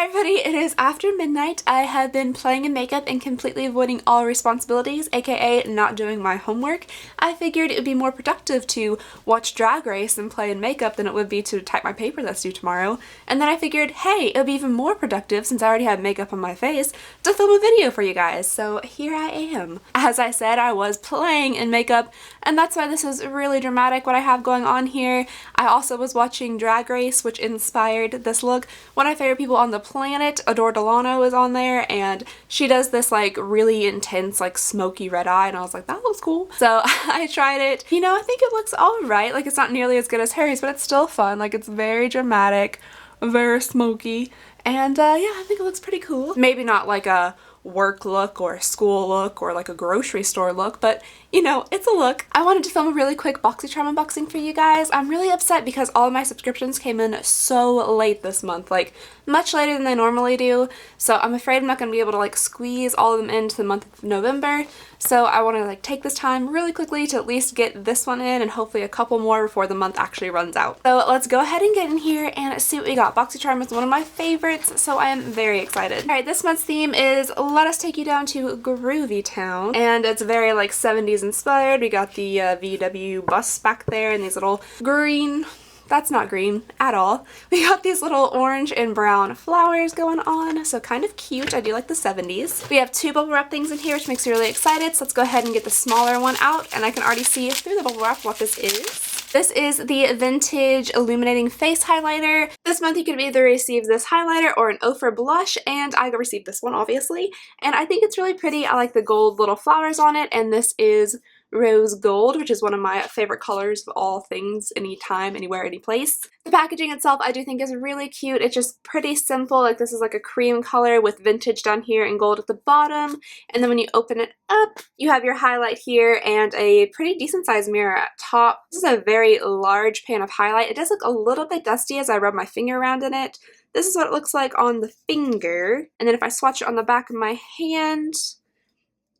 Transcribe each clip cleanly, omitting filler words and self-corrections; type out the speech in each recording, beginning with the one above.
Hi everybody, it is after midnight. I have been playing in makeup and completely avoiding all responsibilities, aka not doing my homework. I figured it would be more productive to watch Drag Race and play in makeup than it would be to type my paper that's due tomorrow. And then I figured, hey, it would be even more productive since I already had makeup on my face to film a video for you guys. So here I am. As I said, I was playing in makeup, and that's why this is really dramatic what I have going on here. I also was watching Drag Race, which inspired this look. One of my favorite people on the planet, Adore Delano, is on there, and she does this like really intense like smoky red eye, and I was like, that looks cool. So I tried it. You know, I think it looks alright. Like, it's not nearly as good as hers, but it's still fun. Like, it's very dramatic, very smoky, and yeah, I think it looks pretty cool. Maybe not like a work look or a school look or like a grocery store look, but you know, it's a look. I wanted to film a really quick Boxycharm unboxing for you guys. I'm really upset because all of my subscriptions came in so late this month, like much later than they normally do, so I'm afraid I'm not going to be able to like squeeze all of them into the month of November. So I want to like take this time really quickly to at least get this one in and hopefully a couple more before the month actually runs out. So let's go ahead and get in here and see what we got. Boxycharm is one of my favorites, so I am very excited. Alright, this month's theme is Let Us Take You Down to Groovy Town, and it's very like 70s inspired. We got the VW bus back there and these little green, that's not green at all. We got these little orange and brown flowers going on, so kind of cute. I do like the 70s. We have two bubble wrap things in here, which makes me really excited, so let's go ahead and get the smaller one out, and I can already see through the bubble wrap what this is. This is the Vintage Illuminating Face Highlighter. This month you could either receive this highlighter or an Ofra blush, and I received this one obviously, and I think it's really pretty. I like the gold little flowers on it, and this is rose gold, which is one of my favorite colors of all things, anytime, anywhere, any place. The packaging itself I do think is really cute. It's just pretty simple. Like, this is like a cream color with vintage down here and gold at the bottom, and then when you open it up you have your highlight here and a pretty decent sized mirror at top. This is a very large pan of highlight. It does look a little bit dusty as I rub my finger around in it. This is what it looks like on the finger, and then if I swatch it on the back of my hand,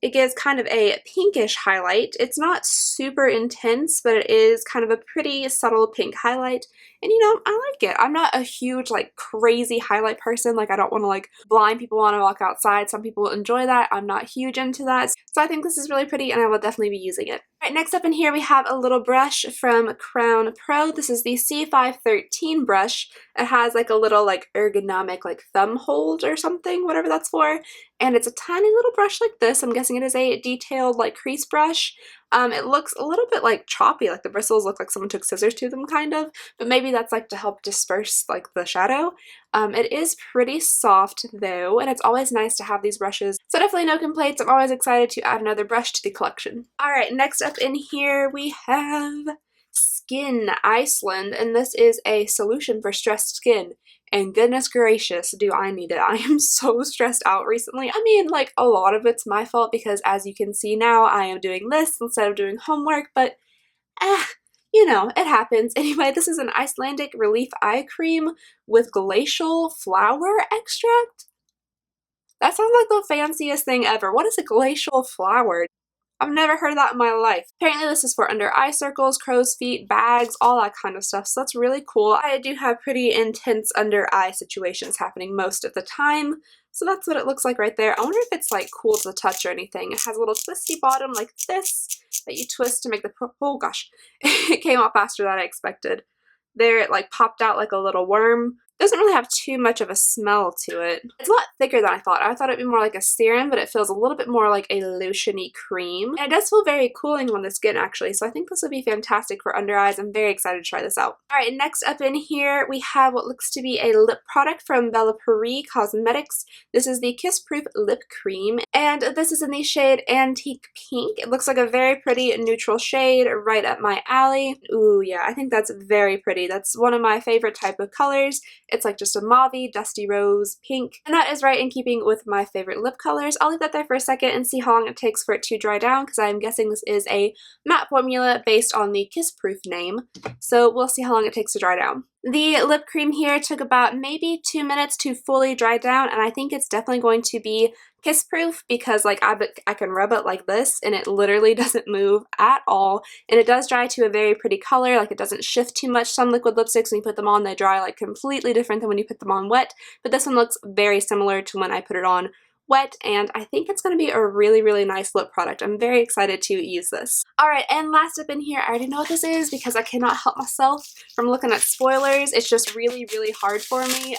it gives kind of a pinkish highlight. It's not super intense, but it is kind of a pretty subtle pink highlight. And you know, I like it. I'm not a huge like crazy highlight person. Like, I don't want to like blind people when I walk outside. Some people enjoy that. I'm not huge into that. So I think this is really pretty and I will definitely be using it. Alright, next up in here we have a little brush from Crown Pro. This is the C513 brush. It has like a little like ergonomic like thumb hold or something, whatever that's for. And it's a tiny little brush like this. I'm guessing it is a detailed like crease brush. It looks a little bit like choppy, like the bristles look like someone took scissors to them kind of, but maybe that's like to help disperse like the shadow. It is pretty soft though, and it's always nice to have these brushes, so definitely no complaints. I'm always excited to add another brush to the collection. Alright, next up in here we have Skyn Iceland, and this is a solution for stressed skin. And goodness gracious, do I need it. I am so stressed out recently. I mean, like, a lot of it's my fault because as you can see now, I am doing this instead of doing homework, but you know, it happens. Anyway, this is an Icelandic Relief Eye Cream with glacial flower extract. That sounds like the fanciest thing ever. What is a glacial flower? I've never heard of that in my life. Apparently this is for under eye circles, crow's feet, bags, all that kind of stuff, so that's really cool. I do have pretty intense under eye situations happening most of the time, so that's what it looks like right there. I wonder if it's like cool to the touch or anything. It has a little twisty bottom like this that you twist to make the oh gosh, it came out faster than I expected. There it like popped out like a little worm. Doesn't really have too much of a smell to it. It's a lot thicker than I thought. I thought it'd be more like a serum, but it feels a little bit more like a lotiony cream. And it does feel very cooling on the skin actually, so I think this would be fantastic for under eyes. I'm very excited to try this out. Alright, next up in here we have what looks to be a lip product from Bellapierre Cosmetics. This is the Kiss Proof Lip Cream, and this is in the shade Antique Pink. It looks like a very pretty neutral shade, right up my alley. Ooh yeah, I think that's very pretty. That's one of my favorite type of colors. It's like just a mauvey, dusty rose pink, and that is right in keeping with my favorite lip colors. I'll leave that there for a second and see how long it takes for it to dry down, because I'm guessing this is a matte formula based on the Kiss Proof name, so we'll see how long it takes to dry down. The lip cream here took about maybe 2 minutes to fully dry down, and I think it's definitely going to be kiss proof because like I can rub it like this and it literally doesn't move at all, and it does dry to a very pretty color. Like, it doesn't shift too much. Some liquid lipsticks, when you put them on, they dry like completely different than when you put them on wet, but this one looks very similar to when I put it on wet, and I think it's going to be a really, really nice lip product. I'm very excited to use this. Alright, and last up in here, I already know what this is because I cannot help myself from looking at spoilers. It's just really, really hard for me.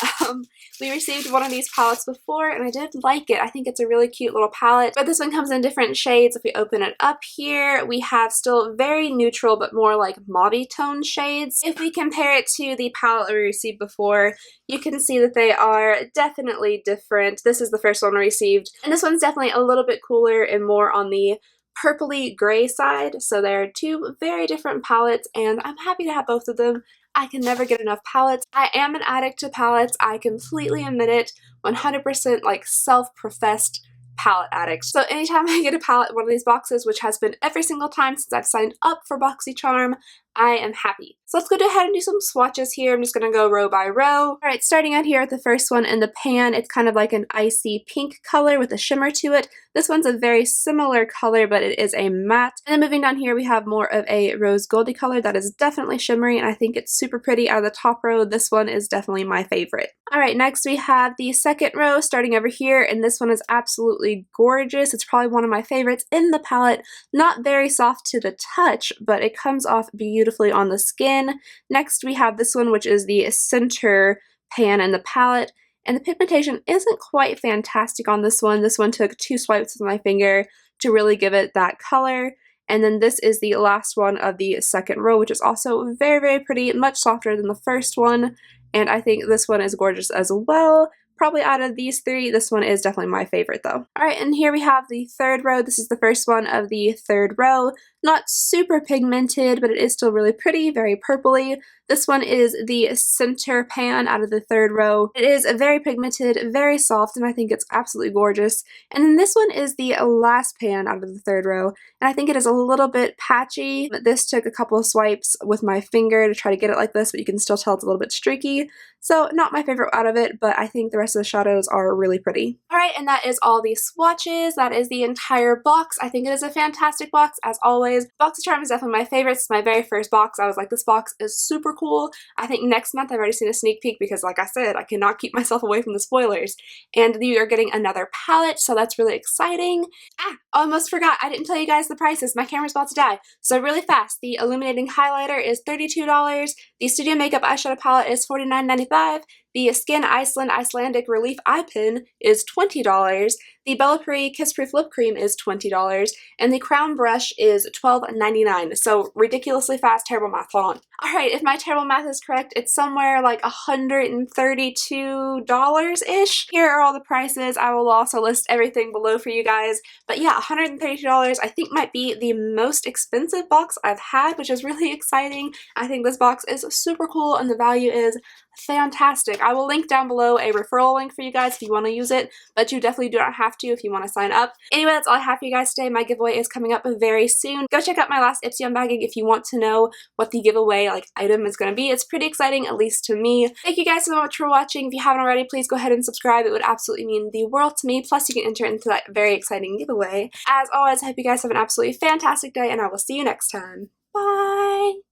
We received one of these palettes before, and I did like it. I think it's a really cute little palette, but this one comes in different shades. If we open it up here, we have still very neutral, but more like mauve tone shades. If we compare it to the palette we received before, you can see that they are definitely different. This is the first one we received, and this one's definitely a little bit cooler and more on the purpley gray side. So they're two very different palettes, and I'm happy to have both of them. I can never get enough palettes. I am an addict to palettes. I completely admit it. 100% like self-professed palette addict. So anytime I get a palette in one of these boxes, which has been every single time since I've signed up for Boxycharm, I am happy. So let's go ahead and do some swatches here. I'm just going to go row by row. Alright, starting out here with the first one in the pan, it's kind of like an icy pink color with a shimmer to it. This one's a very similar color, but it is a matte. And then moving down here, we have more of a rose goldy color that is definitely shimmery, and I think it's super pretty. Out of the top row, this one is definitely my favorite. Alright, next we have the second row starting over here, and this one is absolutely gorgeous. It's probably one of my favorites in the palette. Not very soft to the touch, but it comes off beautifully on the skin. Next we have this one, which is the center pan in the palette, and the pigmentation isn't quite fantastic on this one. This one took 2 swipes with my finger to really give it that color. And then this is the last one of the second row, which is also very, very pretty, much softer than the first one, and I think this one is gorgeous as well. Probably out of these three, this one is definitely my favorite though. Alright, and here we have the third row. This is the first one of the third row. Not super pigmented, but it is still really pretty, very purpley. This one is the center pan out of the third row. It is very pigmented, very soft, and I think it's absolutely gorgeous. And then this one is the last pan out of the third row, and I think it is a little bit patchy. This took a couple of swipes with my finger to try to get it like this, but you can still tell it's a little bit streaky. So not my favorite out of it, but I think the rest of the shadows are really pretty. Alright, and that is all the swatches. That is the entire box. I think it is a fantastic box, as always. Boxycharm is definitely my favorite. It's my very first box. I was like, this box is super cool. I think next month I've already seen a sneak peek because, like I said, I cannot keep myself away from the spoilers. And you are getting another palette, so that's really exciting. Almost forgot. I didn't tell you guys the prices. My camera's about to die. So really fast, the Illuminating highlighter is $32. The Studio Makeup eyeshadow palette is $49.95. The Skyn Icelandic Relief Eye Pen is $20. The Bellapierre Kiss Proof Lip Cream is $20. And the Crown brush is $12.99. So ridiculously fast, terrible math. Hold on. Alright, if my terrible math is correct, it's somewhere like $132-ish. Here are all the prices. I will also list everything below for you guys. But yeah, $132 I think might be the most expensive box I've had, which is really exciting. I think this box is super cool and the value is fantastic. I will link down below a referral link for you guys if you want to use it, but you definitely do not have to if you want to sign up. Anyway, that's all I have for you guys today. My giveaway is coming up very soon. Go check out my last Ipsy unbagging if you want to know what the giveaway item is going to be. It's pretty exciting, at least to me. Thank you guys so much for watching. If you haven't already, please go ahead and subscribe. It would absolutely mean the world to me. Plus, you can enter into that very exciting giveaway. As always, I hope you guys have an absolutely fantastic day, and I will see you next time. Bye!